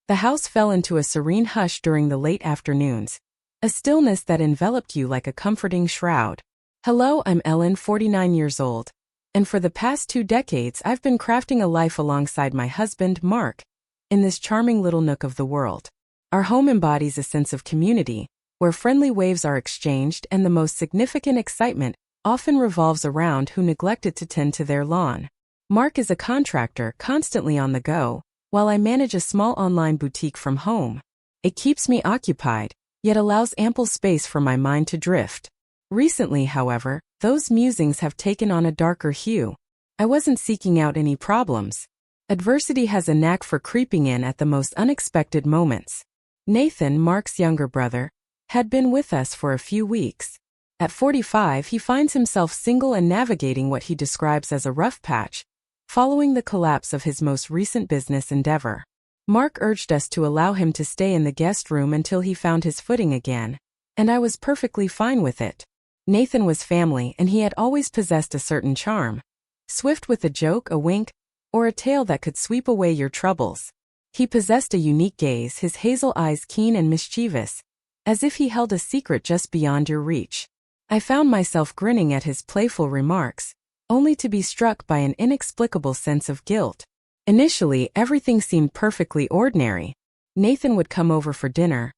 The house fell into a serene hush during the late afternoons, a stillness that enveloped you like a comforting shroud. Hello, I'm Ellen, 49 years old, and for the past 2 decades I've been crafting a life alongside my husband, Mark, in this charming little nook of the world. Our home embodies a sense of community, where friendly waves are exchanged and the most significant excitement often revolves around who neglected to tend to their lawn. Mark is a contractor constantly on the go, while I manage a small online boutique from home. It keeps me occupied, yet allows ample space for my mind to drift. Recently, however, those musings have taken on a darker hue. I wasn't seeking out any problems. Adversity has a knack for creeping in at the most unexpected moments. Nathan, Mark's younger brother, had been with us for a few weeks. At 45, he finds himself single and navigating what he describes as a rough patch, following the collapse of his most recent business endeavor. Mark urged us to allow him to stay in the guest room until he found his footing again, and I was perfectly fine with it. Nathan was family, and he had always possessed a certain charm, swift with a joke, a wink, or a tale that could sweep away your troubles. He possessed a unique gaze, his hazel eyes keen and mischievous, as if he held a secret just beyond your reach. I found myself grinning at his playful remarks, only to be struck by an inexplicable sense of guilt. Initially, everything seemed perfectly ordinary. Nathan would come over for dinner,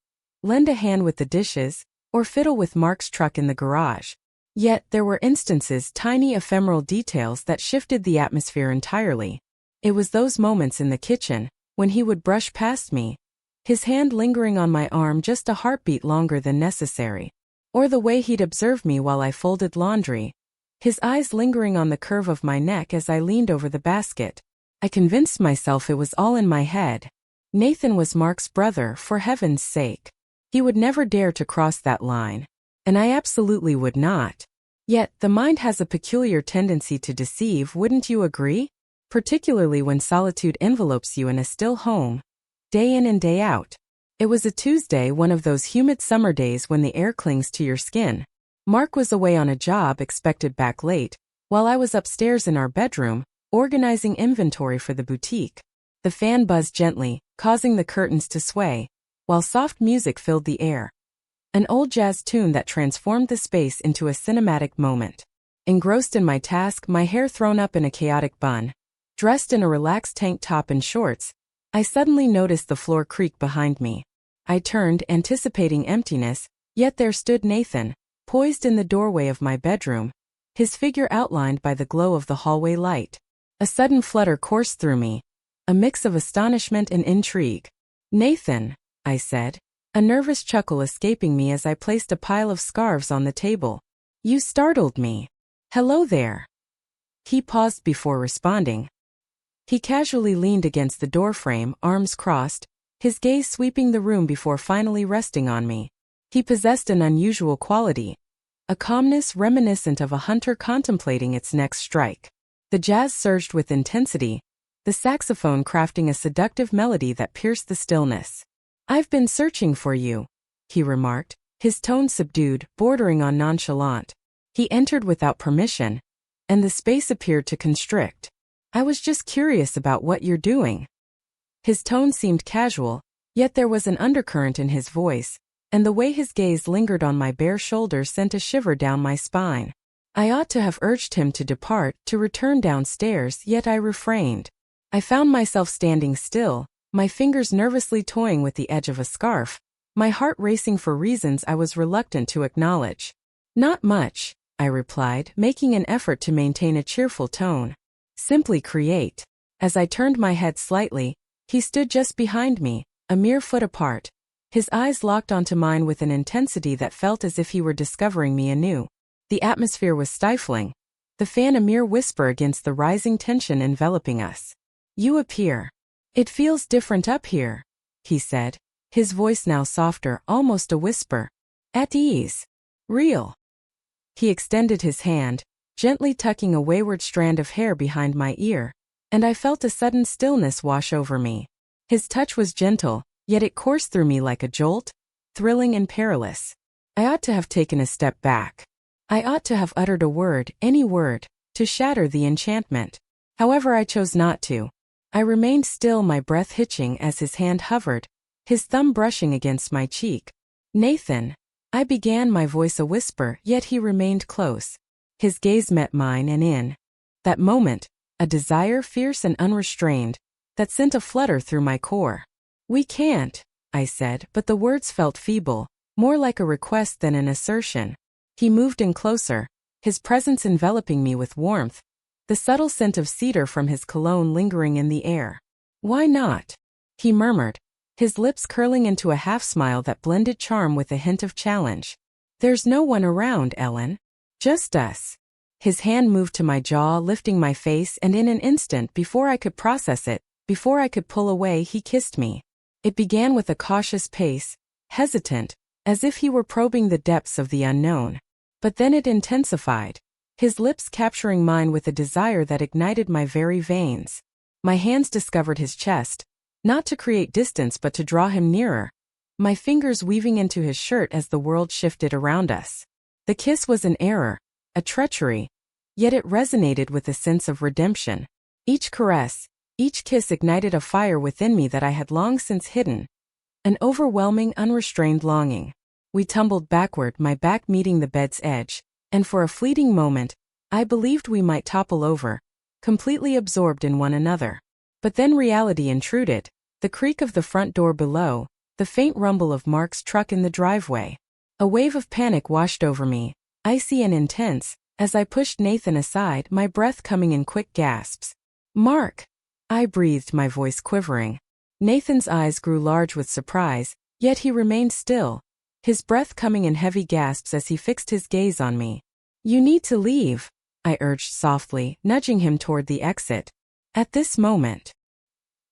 lend a hand with the dishes, or fiddle with Mark's truck in the garage. Yet, there were instances, tiny ephemeral details that shifted the atmosphere entirely. It was those moments in the kitchen, when he would brush past me, his hand lingering on my arm just a heartbeat longer than necessary. Or the way he'd observe me while I folded laundry, his eyes lingering on the curve of my neck as I leaned over the basket. I convinced myself it was all in my head. Nathan was Mark's brother, for heaven's sake. He would never dare to cross that line. And I absolutely would not. Yet, the mind has a peculiar tendency to deceive, wouldn't you agree? Particularly when solitude envelopes you in a still home, day in and day out. It was a Tuesday, one of those humid summer days when the air clings to your skin. Mark was away on a job, expected back late, while I was upstairs in our bedroom, organizing inventory for the boutique. The fan buzzed gently, causing the curtains to sway, while soft music filled the air. An old jazz tune that transformed the space into a cinematic moment. Engrossed in my task, my hair thrown up in a chaotic bun, dressed in a relaxed tank top and shorts, I suddenly noticed the floor creak behind me. I turned, anticipating emptiness, yet there stood Nathan, poised in the doorway of my bedroom, his figure outlined by the glow of the hallway light. A sudden flutter coursed through me, a mix of astonishment and intrigue. "Nathan," I said, a nervous chuckle escaping me as I placed a pile of scarves on the table. "You startled me." "Hello there." He paused before responding. He casually leaned against the doorframe, arms crossed, his gaze sweeping the room before finally resting on me. He possessed an unusual quality, a calmness reminiscent of a hunter contemplating its next strike. The jazz surged with intensity, the saxophone crafting a seductive melody that pierced the stillness. "I've been searching for you," he remarked, his tone subdued, bordering on nonchalant. He entered without permission, and the space appeared to constrict. "I was just curious about what you're doing." His tone seemed casual, yet there was an undercurrent in his voice, and the way his gaze lingered on my bare shoulder sent a shiver down my spine. I ought to have urged him to depart, to return downstairs, yet I refrained. I found myself standing still, my fingers nervously toying with the edge of a scarf, my heart racing for reasons I was reluctant to acknowledge. "Not much," I replied, making an effort to maintain a cheerful tone. "Simply create." As I turned my head slightly, he stood just behind me, a mere foot apart. His eyes locked onto mine with an intensity that felt as if he were discovering me anew. The atmosphere was stifling, the fan a mere whisper against the rising tension enveloping us. "You appear. It feels different up here," he said, his voice now softer, almost a whisper. "At ease. Real." He extended his hand, gently tucking a wayward strand of hair behind my ear, and I felt a sudden stillness wash over me. His touch was gentle, yet it coursed through me like a jolt, thrilling and perilous. I ought to have taken a step back. I ought to have uttered a word, any word, to shatter the enchantment. However, I chose not to. I remained still, my breath hitching as his hand hovered, his thumb brushing against my cheek. "Nathan," I began, my voice a whisper, yet he remained close. His gaze met mine, and in that moment, a desire fierce and unrestrained, that sent a flutter through my core. "We can't," I said, but the words felt feeble, more like a request than an assertion. He moved in closer, his presence enveloping me with warmth, the subtle scent of cedar from his cologne lingering in the air. "Why not?" he murmured, his lips curling into a half-smile that blended charm with a hint of challenge. "There's no one around, Ellen. Just us." His hand moved to my jaw, lifting my face, and in an instant, before I could process it, before I could pull away, he kissed me. It began with a cautious pace, hesitant, as if he were probing the depths of the unknown. But then it intensified, his lips capturing mine with a desire that ignited my very veins. My hands discovered his chest, not to create distance but to draw him nearer, my fingers weaving into his shirt as the world shifted around us. The kiss was an error, a treachery, yet it resonated with a sense of redemption. Each caress, each kiss ignited a fire within me that I had long since hidden, an overwhelming, unrestrained longing. We tumbled backward, my back meeting the bed's edge, and for a fleeting moment, I believed we might topple over, completely absorbed in one another. But then reality intruded, the creak of the front door below, the faint rumble of Mark's truck in the driveway. A wave of panic washed over me, icy and intense, as I pushed Nathan aside, my breath coming in quick gasps. "Mark!" I breathed, my voice quivering. Nathan's eyes grew large with surprise, yet he remained still, his breath coming in heavy gasps as he fixed his gaze on me. "You need to leave," I urged softly, nudging him toward the exit. At this moment,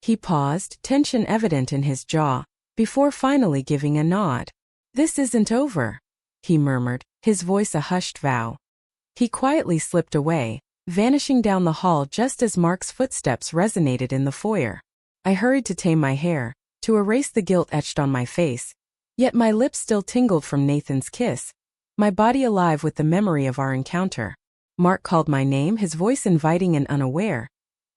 he paused, tension evident in his jaw, before finally giving a nod. "This isn't over," he murmured, his voice a hushed vow. He quietly slipped away, vanishing down the hall just as Mark's footsteps resonated in the foyer. I hurried to tame my hair, to erase the guilt etched on my face, yet my lips still tingled from Nathan's kiss, my body alive with the memory of our encounter. Mark called my name, his voice inviting and unaware,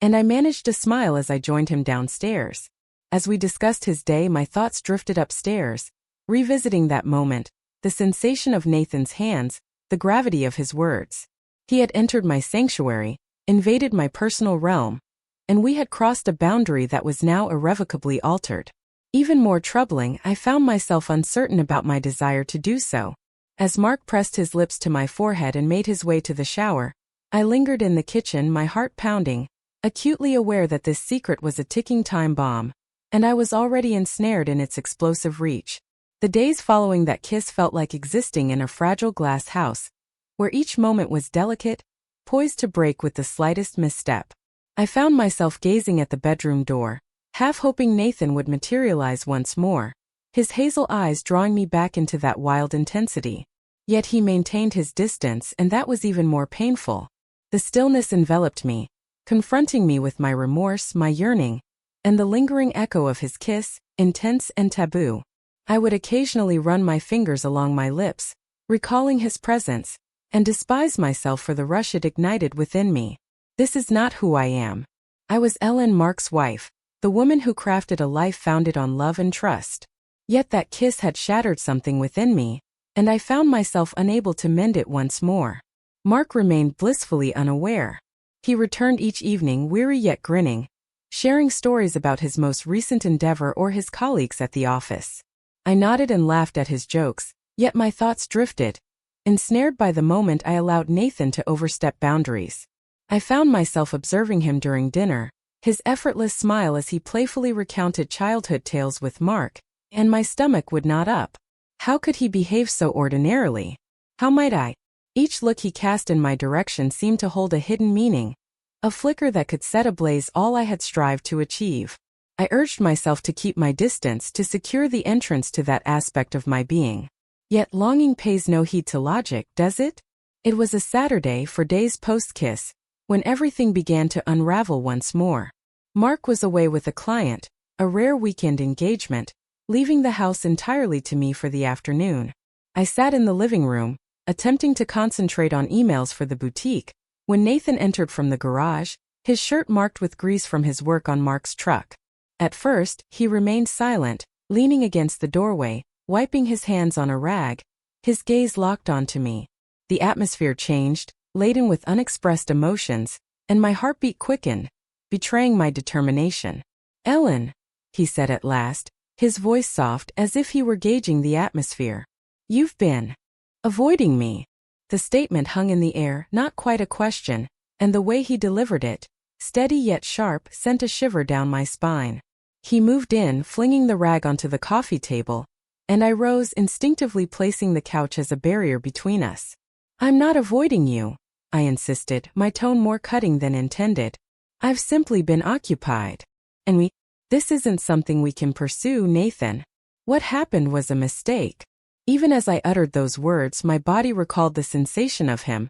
and I managed to smile as I joined him downstairs. As we discussed his day, my thoughts drifted upstairs, revisiting that moment, the sensation of Nathan's hands, the gravity of his words. He had entered my sanctuary, invaded my personal realm, and we had crossed a boundary that was now irrevocably altered. Even more troubling, I found myself uncertain about my desire to do so. As Mark pressed his lips to my forehead and made his way to the shower, I lingered in the kitchen, my heart pounding, acutely aware that this secret was a ticking time bomb, and I was already ensnared in its explosive reach. The days following that kiss felt like existing in a fragile glass house, where each moment was delicate, poised to break with the slightest misstep. I found myself gazing at the bedroom door, half hoping Nathan would materialize once more, his hazel eyes drawing me back into that wild intensity. Yet he maintained his distance, and that was even more painful. The stillness enveloped me, confronting me with my remorse, my yearning, and the lingering echo of his kiss, intense and taboo. I would occasionally run my fingers along my lips, recalling his presence, and despise myself for the rush it ignited within me. This is not who I am. I was Ellen, Mark's wife, the woman who crafted a life founded on love and trust. Yet that kiss had shattered something within me, and I found myself unable to mend it once more. Mark remained blissfully unaware. He returned each evening, weary yet grinning, sharing stories about his most recent endeavor or his colleagues at the office. I nodded and laughed at his jokes, yet my thoughts drifted, ensnared by the moment I allowed Nathan to overstep boundaries. I found myself observing him during dinner, his effortless smile as he playfully recounted childhood tales with Mark, and my stomach would knot up. How could he behave so ordinarily? How might I? Each look he cast in my direction seemed to hold a hidden meaning, a flicker that could set ablaze all I had strived to achieve. I urged myself to keep my distance, to secure the entrance to that aspect of my being. Yet longing pays no heed to logic, does it? It was a Saturday, for days post-kiss, when everything began to unravel once more. Mark was away with a client, a rare weekend engagement, leaving the house entirely to me for the afternoon. I sat in the living room, attempting to concentrate on emails for the boutique, when Nathan entered from the garage, his shirt marked with grease from his work on Mark's truck. At first, he remained silent, leaning against the doorway, wiping his hands on a rag, his gaze locked onto me. The atmosphere changed, laden with unexpressed emotions, and my heartbeat quickened, betraying my determination. "Ellen," he said at last, his voice soft as if he were gauging the atmosphere. "You've been avoiding me." The statement hung in the air, not quite a question, and the way he delivered it, steady yet sharp, sent a shiver down my spine. He moved in, flinging the rag onto the coffee table, and I rose, instinctively placing the couch as a barrier between us. "I'm not avoiding you," I insisted, my tone more cutting than intended. "I've simply been occupied. And this isn't something we can pursue, Nathan. What happened was a mistake." Even as I uttered those words, my body recalled the sensation of him.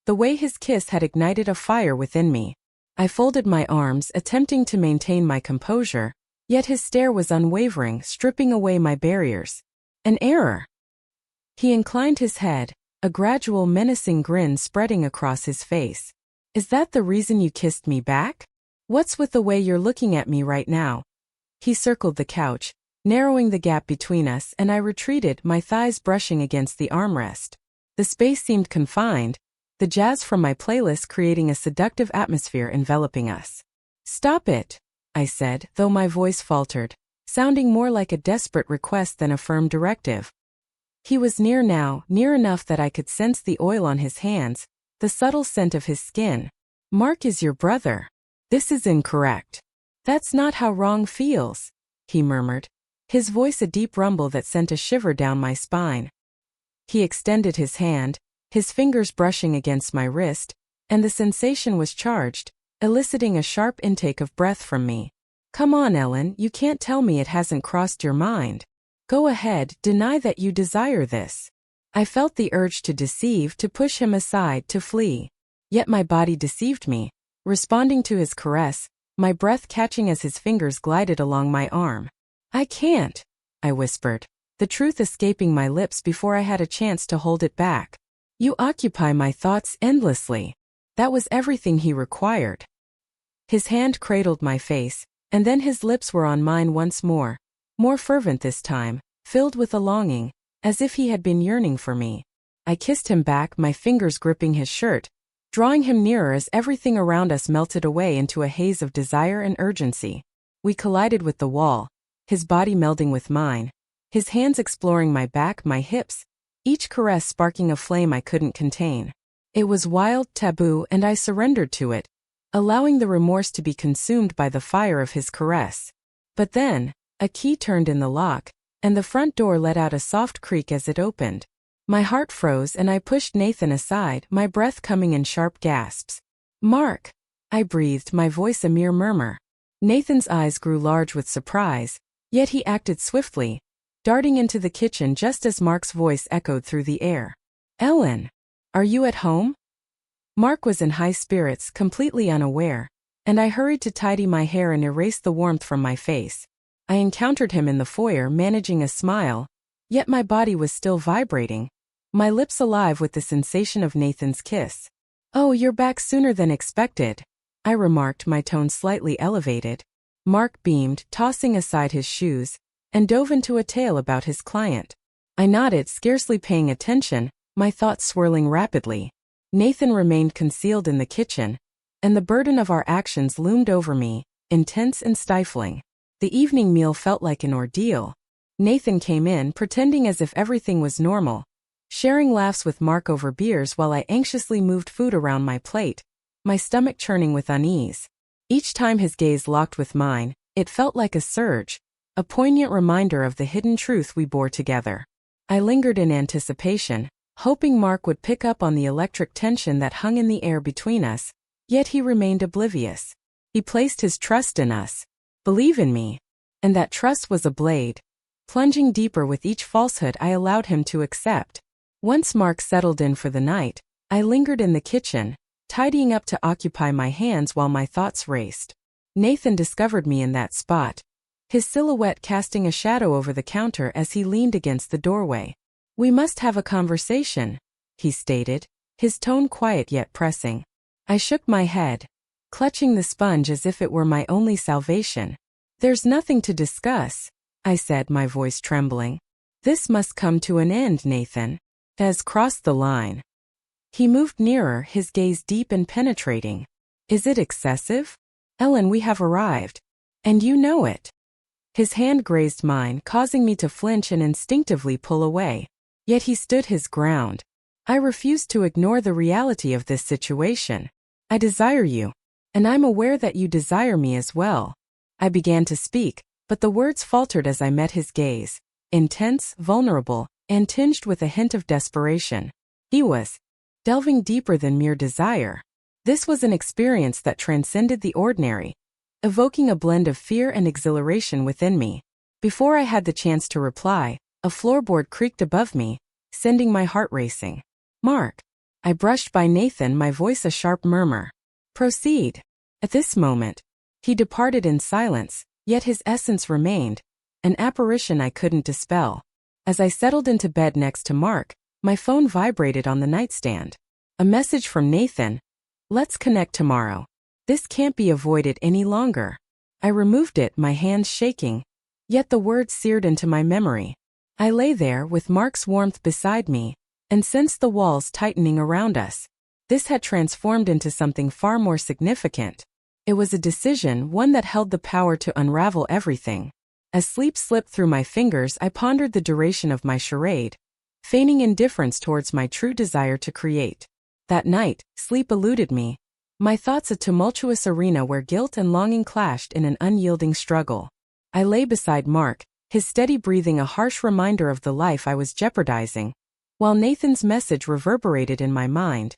The way his kiss had ignited a fire within me. I folded my arms, attempting to maintain my composure, yet his stare was unwavering, stripping away my barriers. "An error." He inclined his head, a gradual menacing grin spreading across his face. "Is that the reason you kissed me back? What's with the way you're looking at me right now?" He circled the couch, narrowing the gap between us, and I retreated, my thighs brushing against the armrest. The space seemed confined, the jazz from my playlist creating a seductive atmosphere enveloping us. "Stop it," I said, though my voice faltered, sounding more like a desperate request than a firm directive. He was near now, near enough that I could sense the oil on his hands, the subtle scent of his skin. "Mark is your brother. This is incorrect." "That's not how wrong feels," he murmured, his voice a deep rumble that sent a shiver down my spine. He extended his hand, his fingers brushing against my wrist, and the sensation was charged, eliciting a sharp intake of breath from me. "Come on, Ellen, you can't tell me it hasn't crossed your mind. Go ahead, deny that you desire this." I felt the urge to deceive, to push him aside, to flee. Yet my body deceived me, responding to his caress, my breath catching as his fingers glided along my arm. "I can't," I whispered, the truth escaping my lips before I had a chance to hold it back. "You occupy my thoughts endlessly." That was everything he required. His hand cradled my face, and then his lips were on mine once more fervent this time, filled with a longing, as if he had been yearning for me. I kissed him back, my fingers gripping his shirt, drawing him nearer as everything around us melted away into a haze of desire and urgency. We collided with the wall, his body melding with mine, his hands exploring my back, my hips, each caress sparking a flame I couldn't contain. It was wild, taboo, and I surrendered to it, allowing the remorse to be consumed by the fire of his caress. But then, a key turned in the lock, and the front door let out a soft creak as it opened. My heart froze and I pushed Nathan aside, my breath coming in sharp gasps. "Mark," I breathed, my voice a mere murmur. Nathan's eyes grew large with surprise, yet he acted swiftly, darting into the kitchen just as Mark's voice echoed through the air. "Ellen, are you at home?" Mark was in high spirits, completely unaware, and I hurried to tidy my hair and erase the warmth from my face. I encountered him in the foyer, managing a smile, yet my body was still vibrating, my lips alive with the sensation of Nathan's kiss. "Oh, you're back sooner than expected," I remarked, my tone slightly elevated. Mark beamed, tossing aside his shoes, and dove into a tale about his client. I nodded, scarcely paying attention, my thoughts swirling rapidly. Nathan remained concealed in the kitchen, and the burden of our actions loomed over me, intense and stifling. The evening meal felt like an ordeal. Nathan came in, pretending as if everything was normal, sharing laughs with Mark over beers while I anxiously moved food around my plate, my stomach churning with unease. Each time his gaze locked with mine, it felt like a surge, a poignant reminder of the hidden truth we bore together. I lingered in anticipation, hoping Mark would pick up on the electric tension that hung in the air between us, yet he remained oblivious. He placed his trust in us. "Believe in me." And that trust was a blade, plunging deeper with each falsehood I allowed him to accept. Once Mark settled in for the night, I lingered in the kitchen, tidying up to occupy my hands while my thoughts raced. Nathan discovered me in that spot, his silhouette casting a shadow over the counter as he leaned against the doorway. "We must have a conversation," he stated, his tone quiet yet pressing. I shook my head. clutching the sponge as if it were my only salvation. "There's nothing to discuss," I said, my voice trembling. "This must come to an end, Nathan. Has crossed the line." He moved nearer, his gaze deep and penetrating. "Is it excessive? Ellen, we have arrived. And you know it." His hand grazed mine, causing me to flinch and instinctively pull away. Yet he stood his ground. "I refuse to ignore the reality of this situation. I desire you. And I'm aware that you desire me as well." I began to speak, but the words faltered as I met his gaze, intense, vulnerable, and tinged with a hint of desperation. He was delving deeper than mere desire. This was an experience that transcended the ordinary, evoking a blend of fear and exhilaration within me. Before I had the chance to reply, a floorboard creaked above me, sending my heart racing. "Mark." I brushed by Nathan, my voice a sharp murmur. "Proceed." At this moment, he departed in silence, yet his essence remained, an apparition I couldn't dispel. As I settled into bed next to Mark, my phone vibrated on the nightstand. A message from Nathan. "Let's connect tomorrow. This can't be avoided any longer." I removed it, my hands shaking, yet the words seared into my memory. I lay there with Mark's warmth beside me, and sensed the walls tightening around us. This had transformed into something far more significant. It was a decision, one that held the power to unravel everything. As sleep slipped through my fingers, I pondered the duration of my charade, feigning indifference towards my true desire to create. That night, sleep eluded me, my thoughts a tumultuous arena where guilt and longing clashed in an unyielding struggle. I lay beside Mark, his steady breathing a harsh reminder of the life I was jeopardizing, while Nathan's message reverberated in my mind.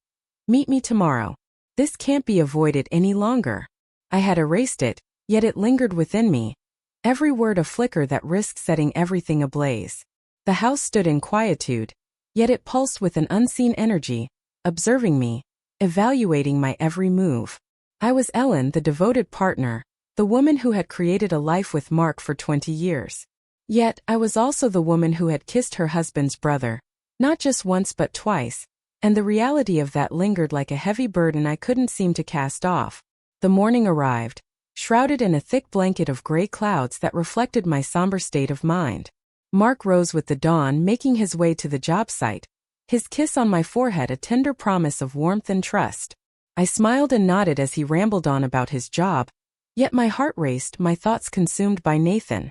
"Meet me tomorrow. This can't be avoided any longer." I had erased it, yet it lingered within me, every word a flicker that risked setting everything ablaze. The house stood in quietude, yet it pulsed with an unseen energy, observing me, evaluating my every move. I was Ellen, the devoted partner, the woman who had created a life with Mark for 20 years. Yet, I was also the woman who had kissed her husband's brother, not just once but twice, and the reality of that lingered like a heavy burden I couldn't seem to cast off. The morning arrived, shrouded in a thick blanket of gray clouds that reflected my somber state of mind. Mark rose with the dawn, making his way to the job site, his kiss on my forehead a tender promise of warmth and trust. I smiled and nodded as he rambled on about his job, yet my heart raced, my thoughts consumed by Nathan.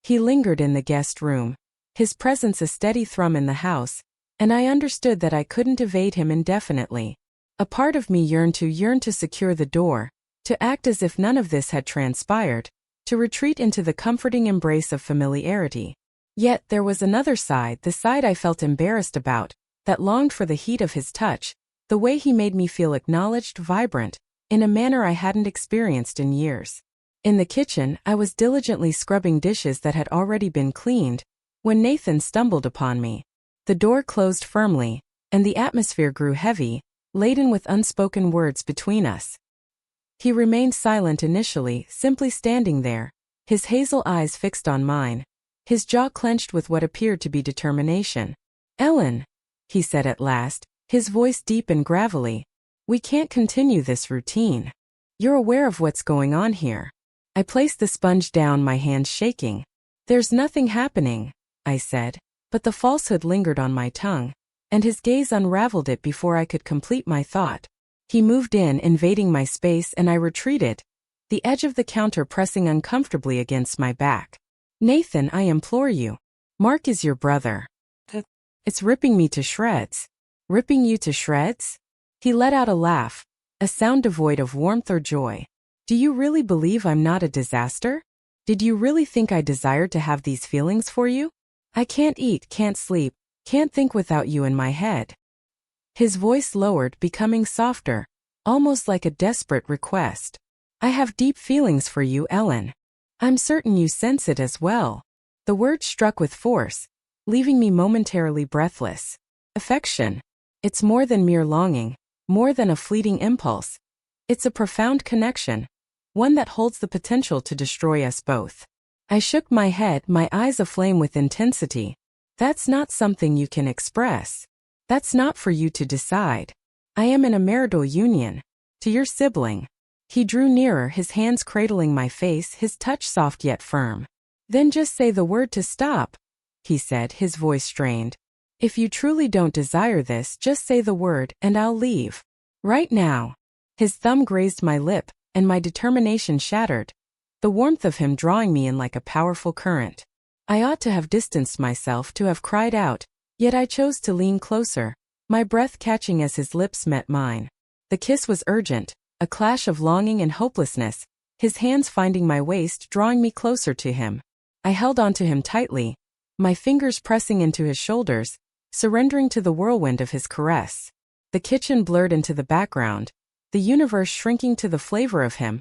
He lingered in the guest room, his presence a steady thrum in the house, and I understood that I couldn't evade him indefinitely. A part of me yearned to secure the door, to act as if none of this had transpired, to retreat into the comforting embrace of familiarity. Yet there was another side, the side I felt embarrassed about, that longed for the heat of his touch, the way he made me feel acknowledged, vibrant, in a manner I hadn't experienced in years. In the kitchen, I was diligently scrubbing dishes that had already been cleaned, when Nathan stumbled upon me. The door closed firmly, and the atmosphere grew heavy, laden with unspoken words between us. He remained silent initially, simply standing there, his hazel eyes fixed on mine, his jaw clenched with what appeared to be determination. "Ellen," he said at last, his voice deep and gravelly, "we can't continue this routine. You're aware of what's going on here." I placed the sponge down, my hands shaking. "There's nothing happening," I said, but the falsehood lingered on my tongue, and his gaze unraveled it before I could complete my thought. He moved in, invading my space, and I retreated, the edge of the counter pressing uncomfortably against my back. "Nathan, I implore you. Mark is your brother. It's ripping me to shreds." "Ripping you to shreds?" He let out a laugh, a sound devoid of warmth or joy. "Do you really believe I'm not a disaster? Did you really think I desired to have these feelings for you? I can't eat, can't sleep, can't think without you in my head." His voice lowered, becoming softer, almost like a desperate request. "I have deep feelings for you, Ellen. I'm certain you sense it as well." The word struck with force, leaving me momentarily breathless. Affection. It's more than mere longing, more than a fleeting impulse. It's a profound connection, one that holds the potential to destroy us both. I shook my head, my eyes aflame with intensity. "That's not something you can express. That's not for you to decide. I am in a marital union. To your sibling. He drew nearer, his hands cradling my face, his touch soft yet firm. "Then just say the word to stop," he said, his voice strained. "If you truly don't desire this, just say the word, and I'll leave. Right now." His thumb grazed my lip, and my determination shattered, the warmth of him drawing me in like a powerful current. I ought to have distanced myself, to have cried out, yet I chose to lean closer, my breath catching as his lips met mine. The kiss was urgent, a clash of longing and hopelessness, his hands finding my waist, drawing me closer to him. I held onto him tightly, my fingers pressing into his shoulders, surrendering to the whirlwind of his caress. The kitchen blurred into the background, the universe shrinking to the flavor of him,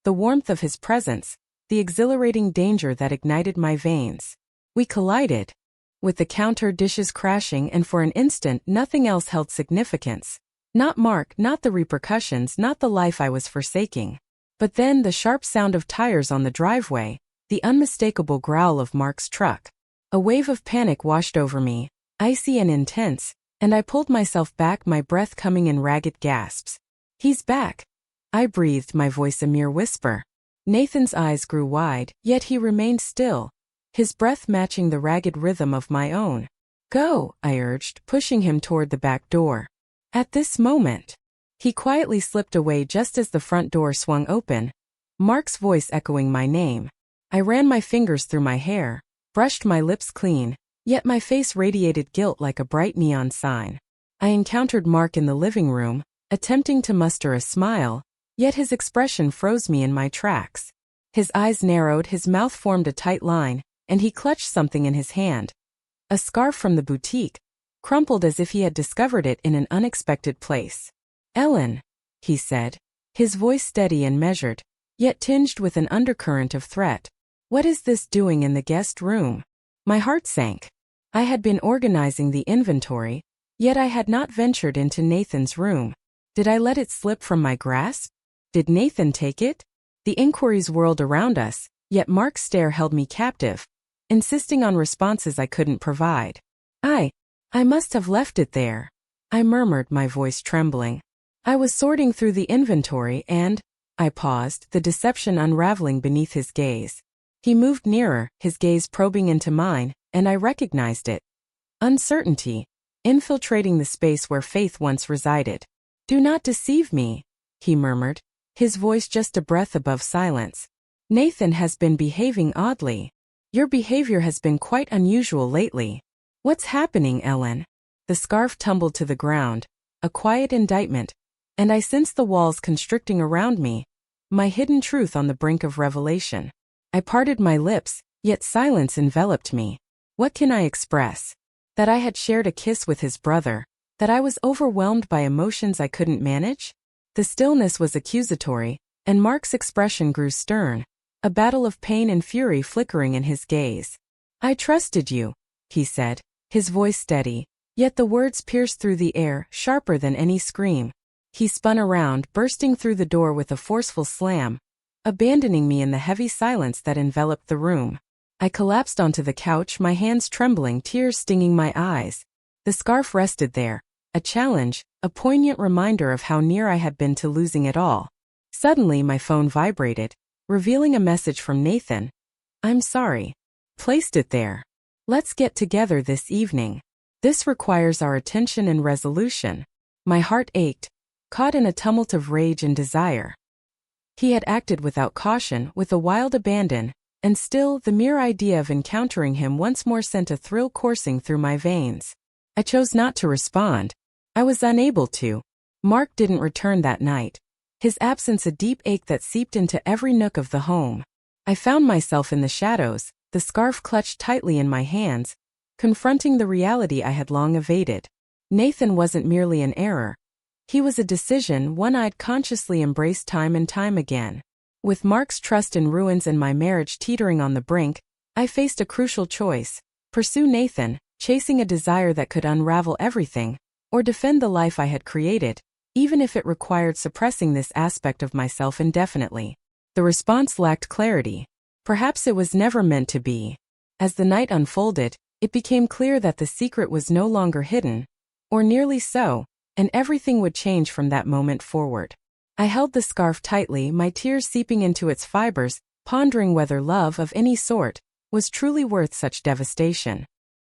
the warmth of his presence, the exhilarating danger that ignited my veins. We collided, with the counter dishes crashing, and for an instant nothing else held significance. Not Mark, not the repercussions, not the life I was forsaking. But then the sharp sound of tires on the driveway, the unmistakable growl of Mark's truck. A wave of panic washed over me, icy and intense, and I pulled myself back, my breath coming in ragged gasps. "He's back," I breathed, my voice a mere whisper. Nathan's eyes grew wide, yet he remained still, his breath matching the ragged rhythm of my own. "Go," I urged, pushing him toward the back door. At this moment, he quietly slipped away just as the front door swung open, Mark's voice echoing my name. I ran my fingers through my hair, brushed my lips clean, yet my face radiated guilt like a bright neon sign. I encountered Mark in the living room, attempting to muster a smile, yet his expression froze me in my tracks. His eyes narrowed, his mouth formed a tight line, and he clutched something in his hand. A scarf from the boutique, crumpled as if he had discovered it in an unexpected place. "Ellen," he said, his voice steady and measured, yet tinged with an undercurrent of threat. "What is this doing in the guest room?" My heart sank. I had been organizing the inventory, yet I had not ventured into Nathan's room. Did I let it slip from my grasp? Did Nathan take it? The inquiries whirled around us, yet Mark's stare held me captive, insisting on responses I couldn't provide. I must have left it there," I murmured, my voice trembling. "I was sorting through the inventory and—" I paused, the deception unraveling beneath his gaze. He moved nearer, his gaze probing into mine, and I recognized it. Uncertainty, infiltrating the space where faith once resided. "Do not deceive me," he murmured, his voice just a breath above silence. "Nathan has been behaving oddly. Your behavior has been quite unusual lately. What's happening, Ellen?" The scarf tumbled to the ground, a quiet indictment, and I sensed the walls constricting around me, my hidden truth on the brink of revelation. I parted my lips, yet silence enveloped me. What can I express? That I had shared a kiss with his brother, that I was overwhelmed by emotions I couldn't manage? The stillness was accusatory, and Mark's expression grew stern, a battle of pain and fury flickering in his gaze. "I trusted you," he said, his voice steady, yet the words pierced through the air, sharper than any scream. He spun around, bursting through the door with a forceful slam, abandoning me in the heavy silence that enveloped the room. I collapsed onto the couch, my hands trembling, tears stinging my eyes. The scarf rested there, a challenge, a poignant reminder of how near I had been to losing it all. Suddenly my phone vibrated, revealing a message from Nathan. "I'm sorry. Placed it there. Let's get together this evening. This requires our attention and resolution." My heart ached, caught in a tumult of rage and desire. He had acted without caution, with a wild abandon, and still the mere idea of encountering him once more sent a thrill coursing through my veins. I chose not to respond. I was unable to. Mark didn't return that night, his absence a deep ache that seeped into every nook of the home. I found myself in the shadows, the scarf clutched tightly in my hands, confronting the reality I had long evaded. Nathan wasn't merely an error. He was a decision, one I'd consciously embraced time and time again. With Mark's trust in ruins and my marriage teetering on the brink, I faced a crucial choice: pursue Nathan, chasing a desire that could unravel everything, or defend the life I had created, even if it required suppressing this aspect of myself indefinitely. The response lacked clarity. Perhaps it was never meant to be. As the night unfolded, it became clear that the secret was no longer hidden, or nearly so, and everything would change from that moment forward. I held the scarf tightly, my tears seeping into its fibers, pondering whether love of any sort was truly worth such devastation.